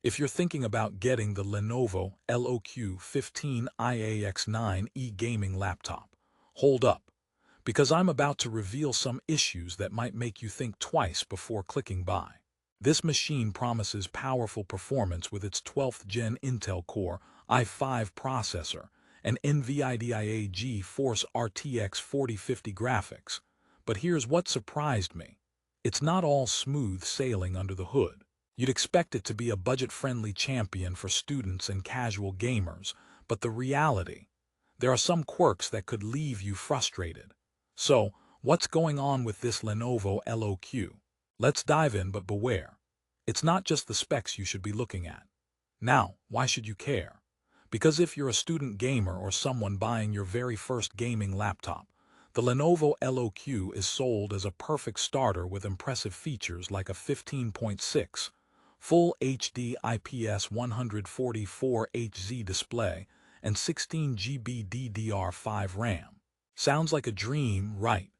If you're thinking about getting the Lenovo LOQ 15IAX9E gaming laptop, hold up, because I'm about to reveal some issues that might make you think twice before clicking buy. This machine promises powerful performance with its 12th Gen Intel Core i5 processor and NVIDIA GeForce RTX 4050 graphics. But here's what surprised me. It's not all smooth sailing under the hood. You'd expect it to be a budget-friendly champion for students and casual gamers, but the reality, there are some quirks that could leave you frustrated. So, what's going on with this Lenovo LOQ? Let's dive in, but beware. It's not just the specs you should be looking at. Now, why should you care? Because if you're a student gamer or someone buying your very first gaming laptop, the Lenovo LOQ is sold as a perfect starter with impressive features like a 15.6 Full HD IPS 144Hz display and 16 GB DDR5 RAM. Sounds like a dream, right?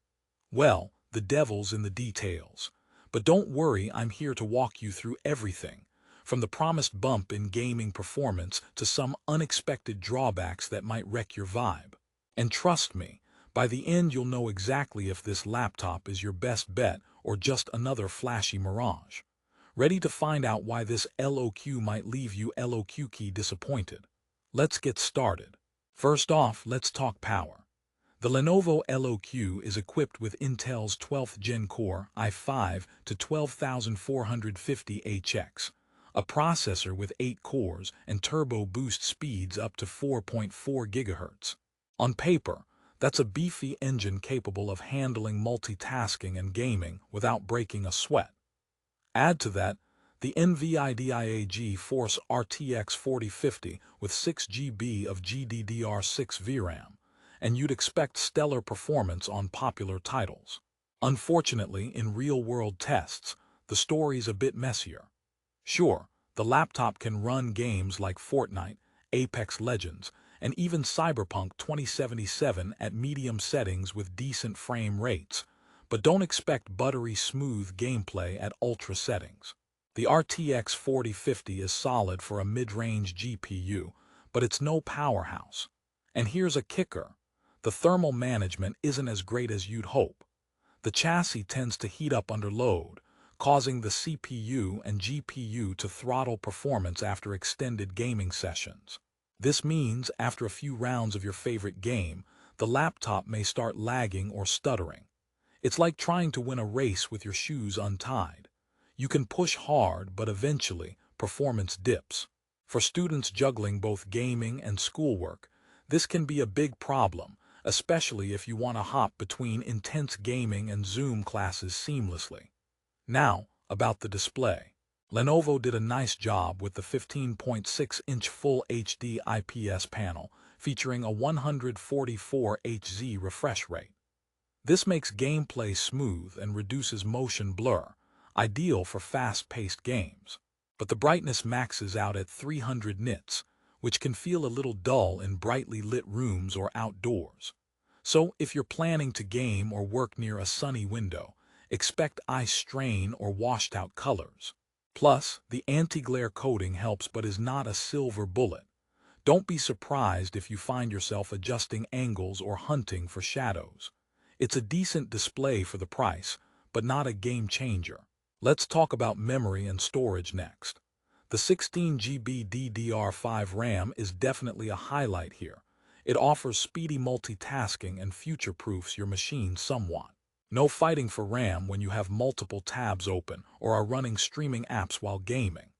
Well, the devil's in the details. But don't worry, I'm here to walk you through everything, from the promised bump in gaming performance to some unexpected drawbacks that might wreck your vibe. And trust me, by the end you'll know exactly if this laptop is your best bet or just another flashy mirage. Ready to find out why this LOQ might leave you LOQ-key disappointed? Let's get started. First off, let's talk power. The Lenovo LOQ is equipped with Intel's 12th Gen Core i5 to 12450HX, a processor with 8 cores and turbo boost speeds up to 4.4 GHz. On paper, that's a beefy engine capable of handling multitasking and gaming without breaking a sweat. Add to that the NVIDIA GeForce RTX 4050 with 6 GB of GDDR6 VRAM, and you'd expect stellar performance on popular titles. Unfortunately, in real-world tests, the story's a bit messier. Sure, the laptop can run games like Fortnite, Apex Legends, and even Cyberpunk 2077 at medium settings with decent frame rates, but don't expect buttery smooth gameplay at ultra settings. The RTX 4050 is solid for a mid-range GPU, but it's no powerhouse. And here's a kicker. The thermal management isn't as great as you'd hope. The chassis tends to heat up under load, causing the CPU and GPU to throttle performance after extended gaming sessions. This means, after a few rounds of your favorite game, the laptop may start lagging or stuttering. It's like trying to win a race with your shoes untied. You can push hard, but eventually, performance dips. For students juggling both gaming and schoolwork, this can be a big problem, especially if you want to hop between intense gaming and Zoom classes seamlessly. Now, about the display. Lenovo did a nice job with the 15.6-inch Full HD IPS panel, featuring a 144 Hz refresh rate. This makes gameplay smooth and reduces motion blur, ideal for fast-paced games. But the brightness maxes out at 300 nits, which can feel a little dull in brightly lit rooms or outdoors. So, if you're planning to game or work near a sunny window, expect eye strain or washed-out colors. Plus, the anti-glare coating helps but is not a silver bullet. Don't be surprised if you find yourself adjusting angles or hunting for shadows. It's a decent display for the price, but not a game changer. Let's talk about memory and storage next. The 16 GB DDR5 RAM is definitely a highlight here. It offers speedy multitasking and future-proofs your machine somewhat. No fighting for RAM when you have multiple tabs open or are running streaming apps while gaming.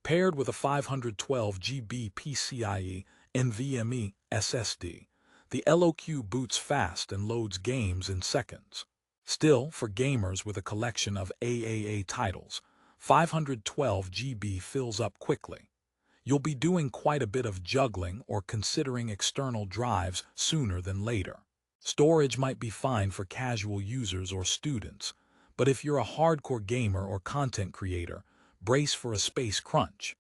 Paired with a 512 GB PCIe NVMe SSD, the LOQ boots fast and loads games in seconds. Still, for gamers with a collection of AAA titles, 512 GB fills up quickly. You'll be doing quite a bit of juggling or considering external drives sooner than later. Storage might be fine for casual users or students, but if you're a hardcore gamer or content creator, brace for a space crunch.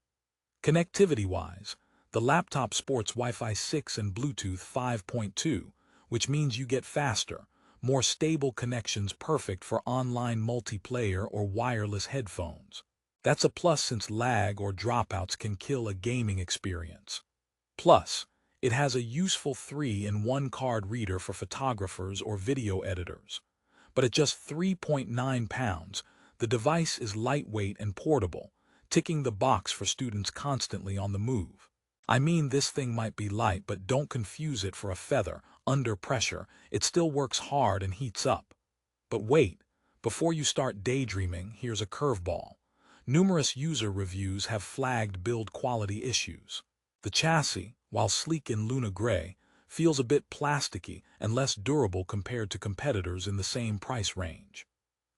Connectivity-wise, the laptop sports Wi-Fi 6 and Bluetooth 5.2, which means you get faster, more stable connections perfect for online multiplayer or wireless headphones. That's a plus since lag or dropouts can kill a gaming experience. Plus, it has a useful 3-in-1 card reader for photographers or video editors. But at just 3.9 pounds, the device is lightweight and portable, ticking the box for students constantly on the move. I mean, this thing might be light, but don't confuse it for a feather. Under pressure, it still works hard and heats up. But wait, before you start daydreaming, here's a curveball. Numerous user reviews have flagged build quality issues. The chassis, while sleek in Luna Gray, feels a bit plasticky and less durable compared to competitors in the same price range.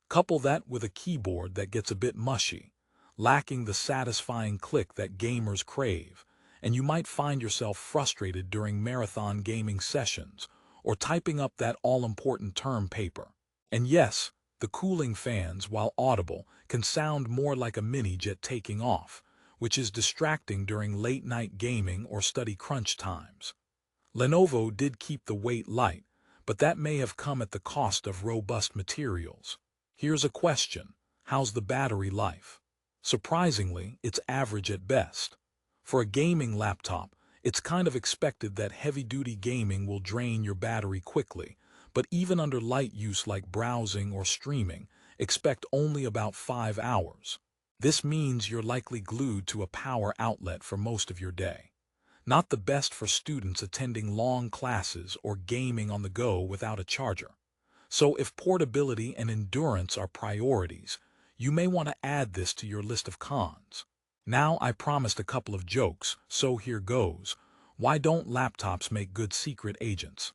Couple that with a keyboard that gets a bit mushy, lacking the satisfying click that gamers crave, and you might find yourself frustrated during marathon gaming sessions or typing up that all-important term paper. And yes, the cooling fans, while audible, can sound more like a mini-jet taking off, which is distracting during late-night gaming or study crunch times. Lenovo did keep the weight light, but that may have come at the cost of robust materials. Here's a question: how's the battery life? Surprisingly, it's average at best. For a gaming laptop, it's kind of expected that heavy-duty gaming will drain your battery quickly, but even under light use like browsing or streaming, expect only about 5 hours. This means you're likely glued to a power outlet for most of your day. Not the best for students attending long classes or gaming on the go without a charger. So if portability and endurance are priorities, you may want to add this to your list of cons. Now, I promised a couple of jokes, so here goes. Why don't laptops make good secret agents?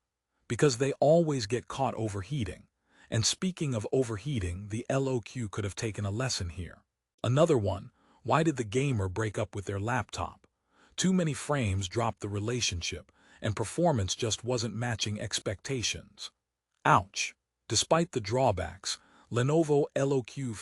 Because they always get caught overheating. And speaking of overheating, the LOQ could have taken a lesson here. Another one: why did the gamer break up with their laptop? Too many frames dropped the relationship, and performance just wasn't matching expectations. Ouch! Despite the drawbacks, Lenovo LOQ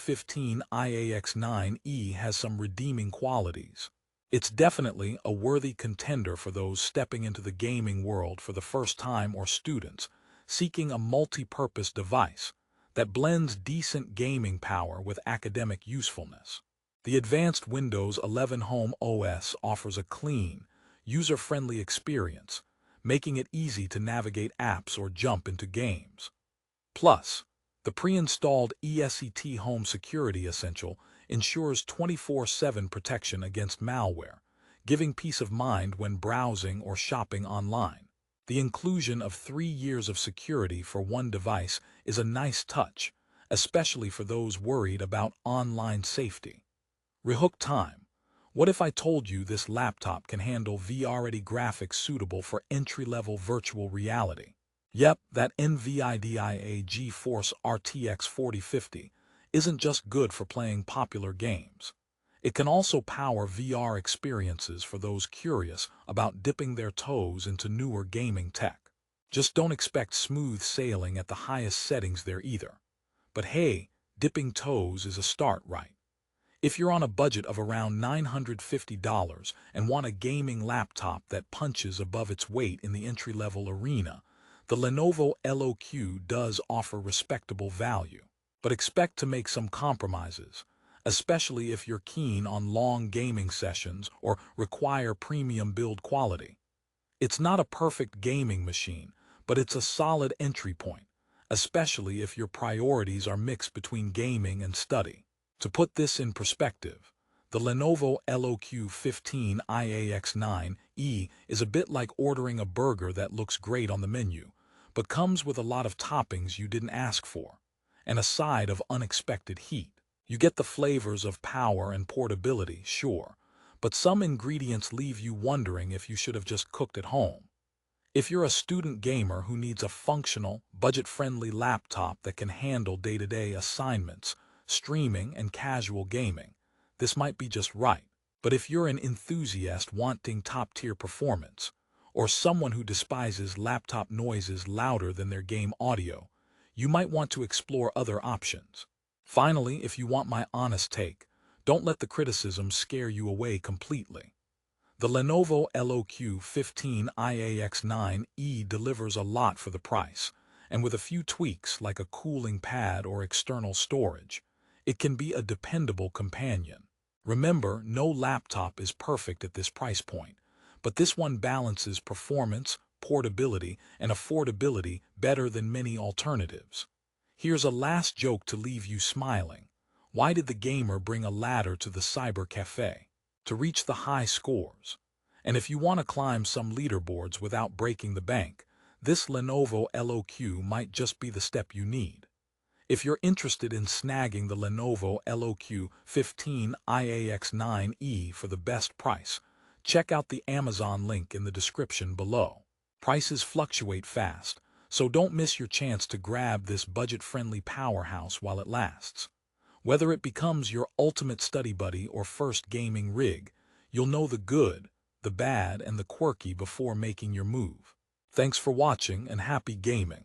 15IAX9E has some redeeming qualities. It's definitely a worthy contender for those stepping into the gaming world for the first time or students seeking a multi-purpose device that blends decent gaming power with academic usefulness. The advanced Windows 11 Home OS offers a clean, user-friendly experience, making it easy to navigate apps or jump into games. Plus, the pre-installed ESET Home Security Essential ensures 24/7 protection against malware, giving peace of mind when browsing or shopping online. The inclusion of 3 years of security for one device is a nice touch, especially for those worried about online safety. Rehook time. What if I told you this laptop can handle VR-ready graphics suitable for entry-level virtual reality? Yep, that NVIDIA GeForce RTX 4050 isn't just good for playing popular games. It can also power VR experiences for those curious about dipping their toes into newer gaming tech. Just don't expect smooth sailing at the highest settings there either. But hey, dipping toes is a start, right? If you're on a budget of around $950 and want a gaming laptop that punches above its weight in the entry-level arena, the Lenovo LOQ does offer respectable value. But expect to make some compromises, especially if you're keen on long gaming sessions or require premium build quality. It's not a perfect gaming machine, but it's a solid entry point, especially if your priorities are mixed between gaming and study. To put this in perspective, the Lenovo LOQ 15IAX9E is a bit like ordering a burger that looks great on the menu, but comes with a lot of toppings you didn't ask for, and a side of unexpected heat. You get the flavors of power and portability, sure, but some ingredients leave you wondering if you should have just cooked at home. If you're a student gamer who needs a functional, budget-friendly laptop that can handle day-to-day assignments, streaming, and casual gaming, this might be just right. But if you're an enthusiast wanting top-tier performance, or someone who despises laptop noises louder than their game audio, you might want to explore other options. Finally, if you want my honest take, don't let the criticism scare you away completely. The Lenovo LOQ 15IAX9E delivers a lot for the price, and with a few tweaks like a cooling pad or external storage, it can be a dependable companion. Remember, no laptop is perfect at this price point, but this one balances performance, portability, and affordability better than many alternatives. Here's a last joke to leave you smiling. Why did the gamer bring a ladder to the cyber cafe? To reach the high scores. And if you want to climb some leaderboards without breaking the bank, this Lenovo LOQ might just be the step you need. If you're interested in snagging the Lenovo LOQ 15IAX9E for the best price, check out the Amazon link in the description below. Prices fluctuate fast, so don't miss your chance to grab this budget-friendly powerhouse while it lasts. Whether it becomes your ultimate study buddy or first gaming rig, you'll know the good, the bad, and the quirky before making your move. Thanks for watching and happy gaming.